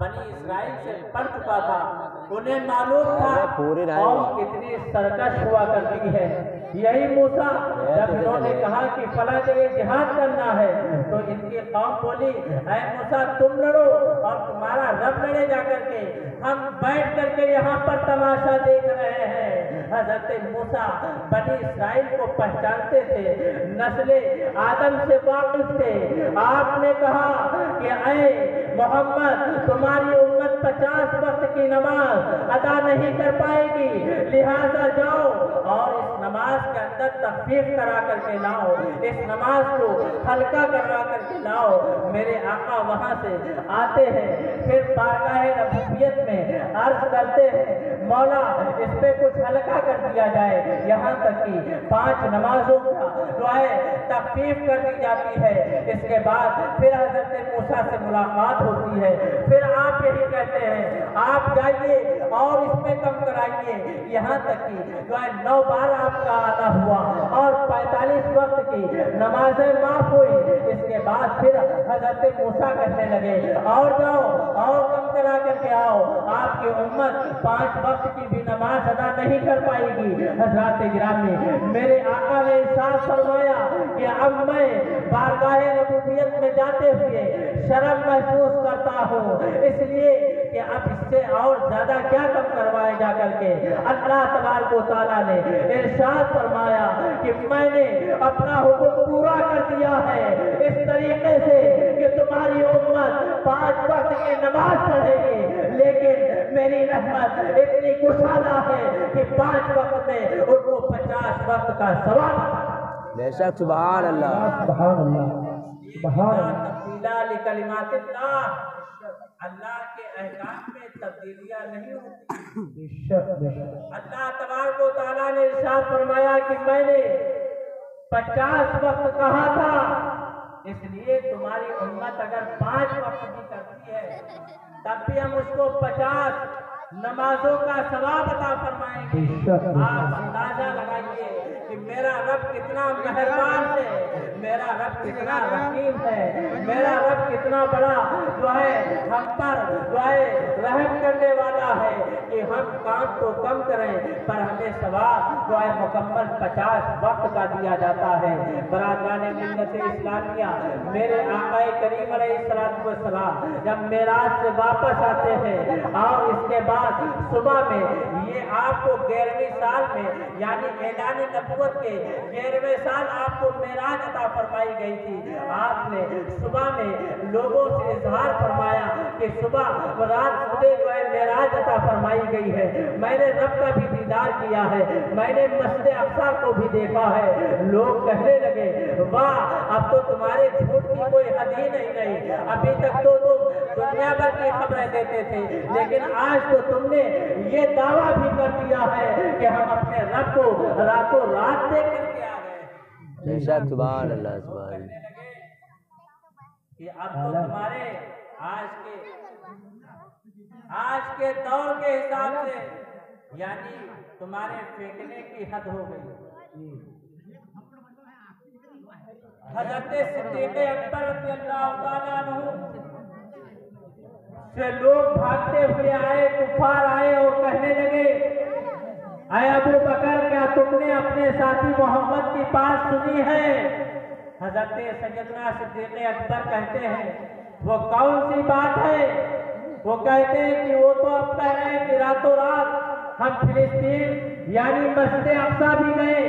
बनी इसराइल से पढ़ चुका था, उन्हें मालूम था कौम कितनी सरकश हुआ करती है। यही मूसा जब इन्होंने कहा कि फला जगह जिहाद करना है तो इनकी कौम बोली, ऐ मूसा तुम लड़ो और तुम्हारा रब लड़े जाकर के, हम बैठ करके यहाँ पर तमाशा देख रहे हैं। हजरत मूसा बनी इसराइल को पहचानते थे, नस्ले आदम से वाकिफ थे। आपने कहा कि ऐ मोहम्मद तुम्हारी उम्मत 50 वक्त की नमाज अदा नहीं कर पाएगी, लिहाजा जाओ और इस नमाज के अंदर तखफीफ करा करके लाओ, इस नमाज को हल्का करवा करके लाओ। मेरे आका वहां से आते हैं, फिर बारगाह रबूबियत में अर्ज करते हैं, मौला इस पे कुछ हल्का कर दिया जाए। यहाँ तक कि 5 नमाजों का दुआए तखफीफ कर दी जाती है। इसके बाद फिर हजरत मूसा से मुलाकात होती है, फिर आप यही कहते हैं आप जाइए और इसमें कम कराइए। यहाँ तक कि 9 बार आपका आना हुआ और 45 वक्त की नमाजें माफ हुई। इसके बाद फिर हजरत मूसा कहने लगे और जाओ और कम करा करके आओ, आपकी उम्मत 5 वक्त की भी नमाज अदा नहीं कर पाएगी। हजरत गिरामी मेरे आका ने इरशाद फरमाया कि अब मैं बारगाह रबूबियत में जाते हुए शर्म महसूस करता हूँ, इसलिए कि अब इससे और ज्यादा क्या कम करवाए जा करके। अल्लाह तबारक व तआला ने इरशाद फरमाया कि मैंने अपना हुक्म पूरा कर दिया है इस तरीके से कि तुम्हारी उम्मत 5 वक्त की नमाज पढ़ेगी, लेकिन मेरी रहमत इतनी कुशादा है कि 5 वक्त में उनको 50 वक्त का सवाब। बेशक सुभान अल्लाह, सुभान अल्लाह, सुभान अल्लाह। अल्लाह के अहकाम में तब्दीलियां नहीं होती। अल्लाह तबारक व तआला ने इरशाद फरमाया कि मैंने 50 वक्त कहा था, इसलिए तुम्हारी उम्मत अगर 5 वक्त भी करती है तब भी हम उसको 50 नमाजों का सवाब अता फरमाएंगे। आप अंदाजा लगाइए कि मेरा रब कितना मेहरबान है, मेरा रब कितना रहीम है, मेरा रब कितना बड़ा जो है हम पर जो है रहम करने वाला है कि हम काम तो कम करें पर हमें सवाब जो है मुकम्मल 50 वक्त का दिया जाता है। बरादरान मिल्लत इस्लामिया मेरे आका करीम अलैहिस्सलातु वस्सलाम जब मेराज से वापस आते हैं और इसके बाद सुबह में ये आपको 11वें साल में यानी ऐलान नबूवत के 11वें साल आपको मेराज अता फरमाई गई थी। आपने सुबह में लोगों से इजहार फरमाया कि सुबह रात मुझे जो है मेराज अता फरमाई गई है, मैंने रब का भी दीदार किया है, मैंने मस्जिद अक्सा को भी देखा है। लोग कहने लगे वाह अब तो तुम्हारे झूठ की कोई हद ही नहीं रही, अभी तक तो तुम दुनिया भर की खबरें देते थे, लेकिन आज तो तुमने ये दावा भी कर दिया है कि हम अपने रब को रातों रात देख करके आ गए। बेशक सुभान अल्लाह, सुभान कि अब तो तुम्हारे आज के दौर के हिसाब से यानी तुम्हारे फेंकने की हद हो गई। हज़रत सिद्दीक़ अकबर रज़ियल्लाहु ताला अन्हु से लोग भागते हुए आए, कुफार आए और कहने लगे ऐ अबू बकर क्या तुमने अपने साथी मोहम्मद की बात सुनी है? हज़रत सैयदना सिद्दीक़ अकबर कहते हैं वो कौन सी बात है? वो कहते हैं कि वो तो अब कह रहे हैं कि रातों रात हम फिलिस्तीन यानी मस्जिद अक्सा भी गए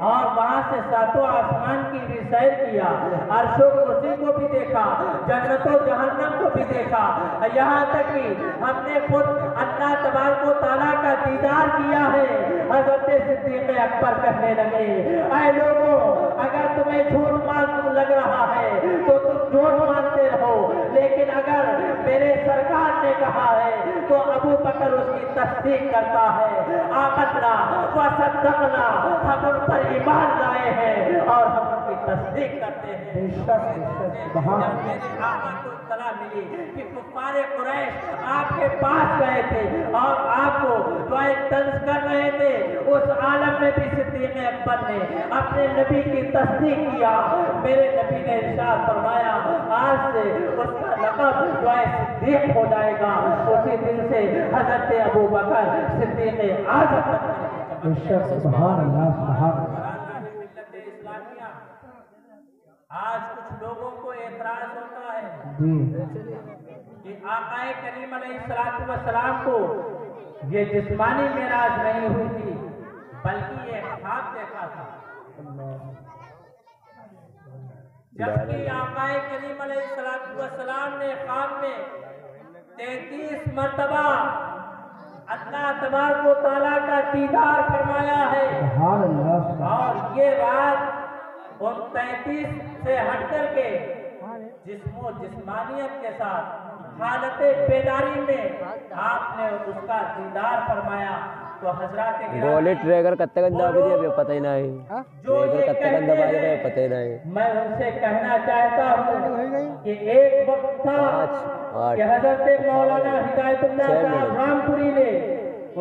और वहां से 7वां आसमान की भी सैर किया, अर्शो कुर्सी को भी देखा, जन्नतो जहन्नम को भी देखा, यहाँ तक कि हमने खुद अल्लाह तबारक व तआला का दीदार किया है। हज़रत सिद्दीक़ अकबर कहने लगे ऐ लोगों अगर तुम्हें झूठ मालूम लग रहा है तो तुम झूठ मानते रहो, लेकिन अगर मेरे सरकार ने कहा है तो अबू बकर उसकी तस्दीक करता है। आमन्ना व सद्दक़ना, हम उन पर ईमान लाए हैं और हम उनकी तस्दीक करते हैं। जब मेरे आका को इत्तला मिली कि कुफ्फारे कुरैश आपके पास गए थे और आपको दुआएं तंज कर रहे थे, उस आलम में भी सिद्दीक़ अकबर ने अपने नबी की तस्दीक किया। मेरे नबी ने इरशाद फरमाया, आज से उसका लक़ब दुआए सिद्दीक़ हो जाएगा। उसी दिन से हज़रत अबू बकर सिद्दीक़ आज़म आज कुछ लोगों को एतराज होता है कि आक़ाए करीम अलैहिस्सलातु वस्सलाम को ये जिस्मानी मेराज नहीं हुई थी, बल्कि ये ख्वाब देखा था। जबकि आक़ाए करीम अलैहिस्सलातु वस्सलाम ने ख्वाब में 33 मरतबा अल्लाह तबारक व तआला का दीदार फरमाया है। और ये रात उन 33 से हट करके जिस्मो जिस्मानियत के साथ हालत बेदारी में आपने उसका दीदार फरमाया। तो हजरात गोली ट्रैगर कत्ते गंदा भी दिया पता ही नहीं, ट्रैगर कत्ते गंदा बाज गए पता ही नहीं। मैं उनसे कहना चाहता हूँ कि एक वक्त था कि हजरत मौलाना हिदायतुल्लाह साहब रामपुरी ने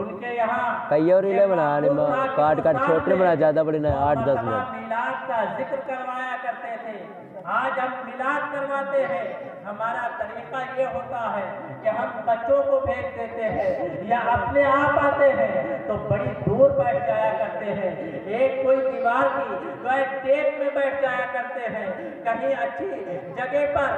उनके यहाँ कई और इले बना काट काट छोटे बना, ज्यादा बड़ी ना 8-10 मिनट मिलाद का जिक्र करवाया करते थे। आज हम मिलाद करवाते हैं, हमारा तरीका ये होता है कि हम बच्चों को भेज देते हैं या अपने आप आते हैं तो बड़ी दूर बैठ जाया करते हैं, एक कोई दीवार की टेप में बैठ जाया करते हैं, कहीं अच्छी जगह पर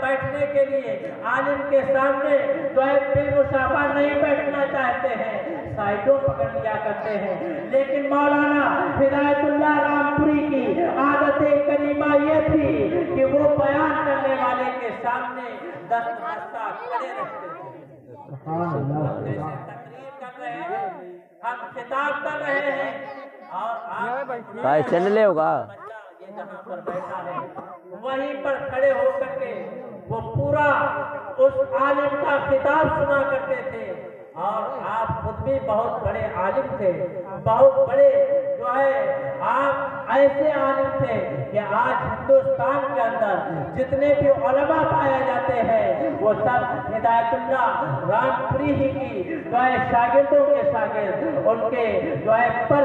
बैठने के लिए आलिम के सामने बिलमुसाफा नहीं बैठना चाहते हैं, साइडों पकड़ लिया करते हैं। लेकिन मौलाना हिदायतुल्लाह रामपुरी की आदत करीमा ये थी कि वो बयान करने वाले के सामने 10 रास्ता खड़े रहते थे। तकरीर कर रहे हैं, हम खिताब कर रहे हैं और आप चल ले होगा ये जहाँ पर बैठा है वहीं पर खड़े होकर के वो पूरा उस आलिम का खिताब सुना करते थे। और आप खुद भी बहुत बड़े आलिम थे, बहुत बड़े जो है आप ऐसे आलिम थे कि आज हिंदुस्तान के अंदर जितने भी उलमा पाए जाते हैं वो सब हिदायतुल्लाह रामपुरी ही की जो है शागिर्दों के शागिर्द, उनके जो है पर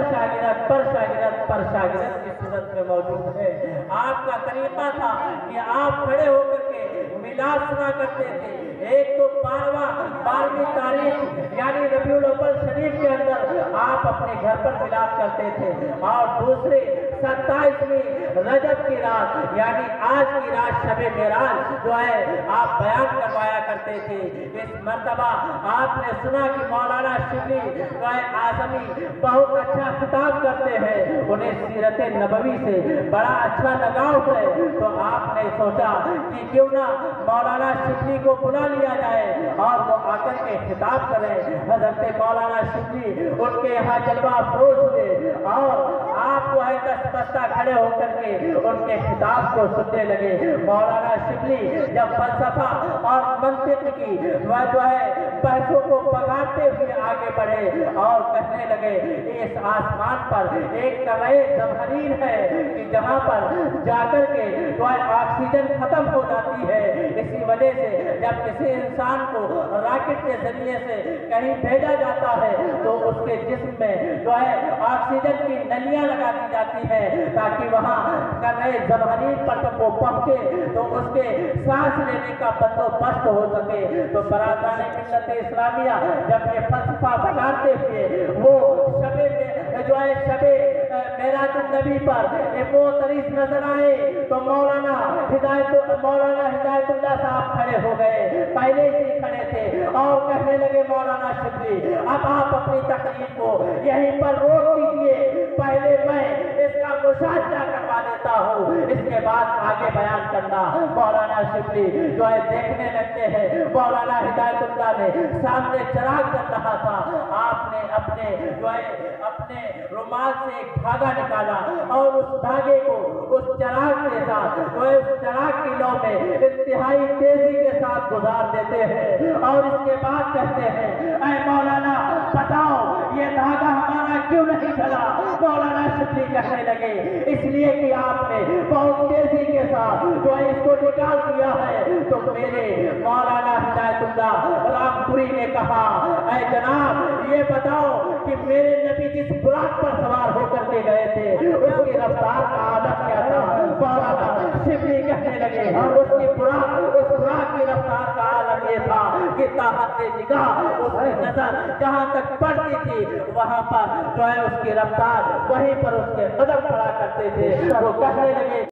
शागिर्द की सूरत में मौजूद है। आपका तरीका था कि आप खड़े होकर के मिलाद सुना करते थे। एक तो 12वीं तारीख यानी रबीउल अव्वल शरीफ के अंदर आप अपने घर पर मिलाद करते थे और दूसरे 27वीं रजब की रात यानी आज की रात शबे मेराज जो है आप बयान करवाया करते थे। इस मर्तबा आपने सुना कि मौलाना शिबली जो है आजमी बहुत अच्छा खिताब करते हैं, उन्हें सीरत नबवी से बड़ा अच्छा लगाव है, तो आपने सोचा कि क्यों ना मौलाना शिबली को बुला लिया जाए और वो आकर के खिताब करें। हजरत मौलाना शिबली उनके यहाँ जलवा अफरोज हुए और आप जो है 10 बस्ता खड़े होकर के उनके खिताब को सुनने लगे। मौलाना शिबली जब फलसफा और मंतिक की वह जो है बहसों को पगाते हुए आगे बढ़े और कहने लगे इस आसमान पर एक कवए जमहरीन है कि जहाँ पर जाकर के जो है ऑक्सीजन खत्म हो जाती है। इसी वजह से जब किसी इंसान को रॉकेट के जरिए से कहीं भेजा जाता है तो उसके जिस्म में जो है ऑक्सीजन की नलियां लगा दी जाती है ताकि वहाँ कवए जमहरीन पर जब वो पहुंचे तो उसके सांस लेने का बंदोबस्त हो सके। तो बरादराने मिल्लत इस्लामिया जब ये फलसफा बनाते हुए वो शबे जो है शबे मेराजुन नबी पर वो तरीस नजर आए तो मौलाना हिदायतुल्लाह साहब खड़े हो गए, पहले से खड़े थे और कहने लगे मौलाना शिबली अब आप अपनी तकलीफ को यहीं पर रोक दीजिए, पहले मैं इसका मुशाहिदा करवा देता हूँ, इसके बाद आगे बयान करना। मौलाना शिबली जो है देखने लगते हैं। मौलाना हिदायतुल्लाह ने सामने चिराग चल रहा था, आपने अपने रुमाल से एक धागा निकाला और उस धागे को उस चिराग के साथ जो है उस चिराग की लौ में इंतहाई तेजी के साथ गुजार देते हैं और उसके बाद कहते हैं, ऐ मौलाना बताओ ये धागा हमारा क्यों नहीं चला? मौलाना शिबली कहने लगे, इसलिए कि आपने बहुत तेजी के साथ जो है इसको निकाल दिया है। तो मेरे मौलाना हिदायतुल्लाह रामपुरी ने कहा, ऐ जनाब ये बताओ कि मेरे नबी जिस बुराक पर सवार होकर के गए थे उसकी रफ्तार का आदत क्या था? मौलाना शिबली कहने लगे, उसकी उस बुराक की रफ्तार का आलम ये था कि ताहत निगाह उसकी नजर जहाँ तक पड़ती थी वहाँ पर जो है उसकी रफ्तार वहीं पर उसके कदम पड़ा करते थे। वो कहने लगे